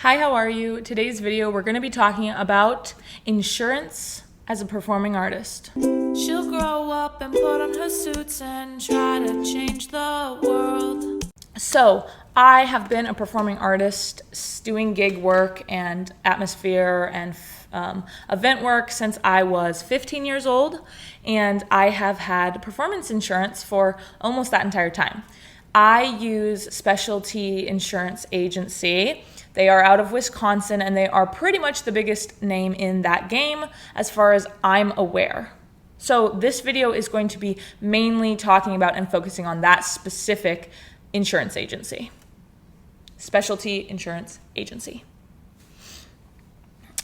Hi, how are you? Today's video, we're going to be talking about insurance as a performing artist. She'll grow up and put on her suits and try to change the world. So, I have been a performing artist doing gig work and atmosphere and event work since I was 15 years old, and I have had performance insurance for almost that entire time. I use Specialty Insurance Agency. They are out of Wisconsin, and they are pretty much the biggest name in that game as far as I'm aware. So this video is going to be mainly talking about and focusing on that specific insurance agency. Specialty Insurance Agency.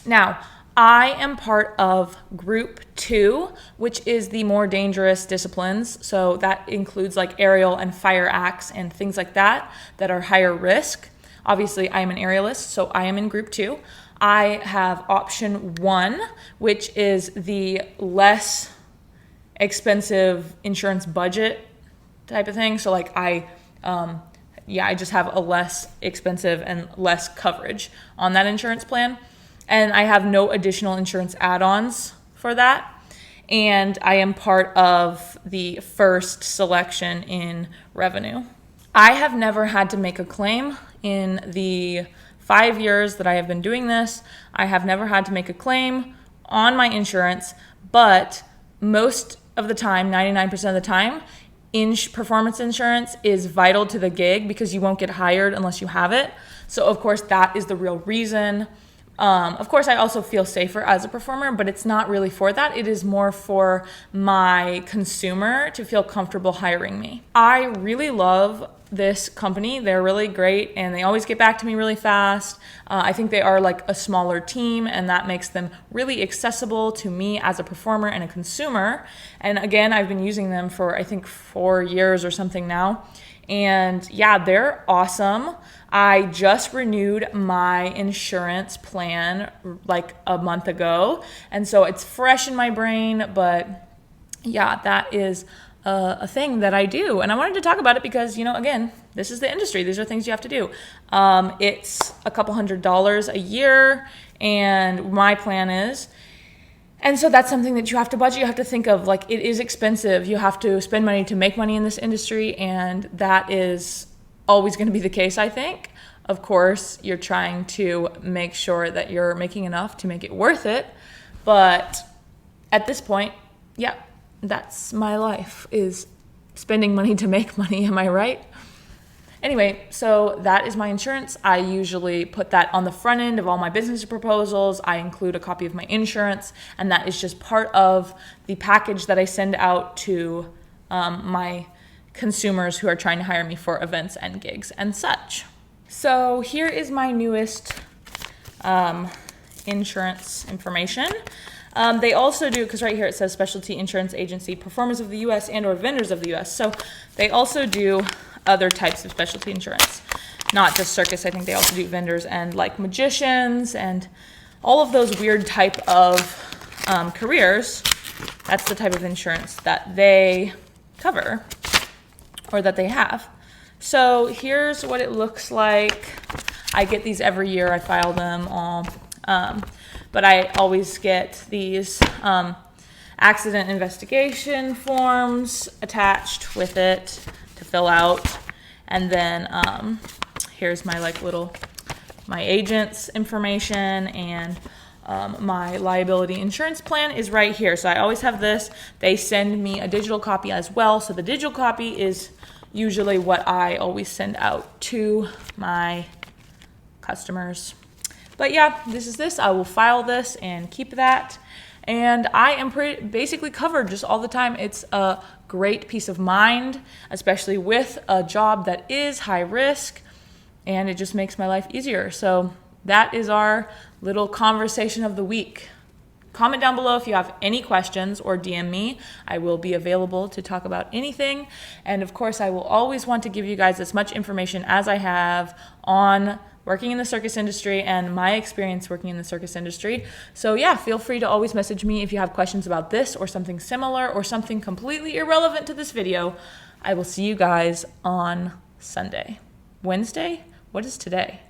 Now, I am part of Group 2, which is the more dangerous disciplines. So that includes like aerial and fire acts and things like that are higher risk. Obviously, I am an aerialist, so I am in Group 2. I have option 1, which is the less expensive insurance budget type of thing. So like I just have a less expensive and less coverage on that insurance plan. And I have no additional insurance add-ons for that. And I am part of the first selection in revenue. I have never had to make a claim in the 5 years that I have been doing this. I have never had to make a claim on my insurance, but most of the time, 99% of the time, performance insurance is vital to the gig because you won't get hired unless you have it. So of course that is the real reason. Of course, I also feel safer as a performer, but it's not really for that. It is more for my consumer to feel comfortable hiring me. I really love this company. They're really great, and they always get back to me really fast. I think they are like a smaller team, and that makes them really accessible to me as a performer and a consumer. And again, I've been using them for, I think, 4 years or something now. And yeah, they're awesome. I just renewed my insurance plan like a month ago, and so it's fresh in my brain, but yeah, that is a thing that I do. And I wanted to talk about it because, again, this is the industry. These are things you have to do. It's a couple $100s a year, and my plan is. And so that's something that you have to budget. You have to think of, like, it is expensive. You have to spend money to make money in this industry, and that is always going to be the case, I think. Of course, you're trying to make sure that you're making enough to make it worth it. But at this point, yeah, that's my life, is spending money to make money. Am I right? Anyway, so that is my insurance. I usually put that on the front end of all my business proposals. I include a copy of my insurance, and that is just part of the package that I send out to my consumers who are trying to hire me for events and gigs and such. So here is my newest insurance information. They also do, because right here it says Specialty Insurance Agency, performers of the U.S. and or vendors of the U.S. So they also do other types of specialty insurance, not just Circus. I think they also do vendors and like magicians and all of those weird type of careers. That's the type of insurance that they cover or that they have. So here's what it looks like. I get these every year. I file them all. But I always get these accident investigation forms attached with it to fill out. And then here's my my agent's information, and my liability insurance plan is right here. So I always have this. They send me a digital copy as well. So the digital copy is usually what I always send out to my customers. But yeah, this is this. I will file this and keep that. And I am basically covered just all the time. It's a great peace of mind, especially with a job that is high risk, and it just makes my life easier. So that is our little conversation of the week. Comment down below if you have any questions, or DM me. I will be available to talk about anything. And of course, I will always want to give you guys as much information as I have on working in the circus industry and my experience working in the circus industry. So yeah, feel free to always message me if you have questions about this or something similar or something completely irrelevant to this video. I will see you guys on Sunday. Wednesday? What is today?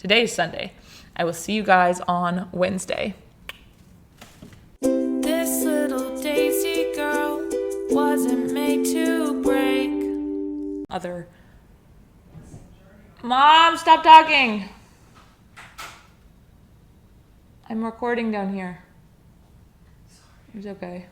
Today is Sunday. I will see you guys on Wednesday. This little daisy girl wasn't made to break. Mom, stop talking. I'm recording down here. It's okay.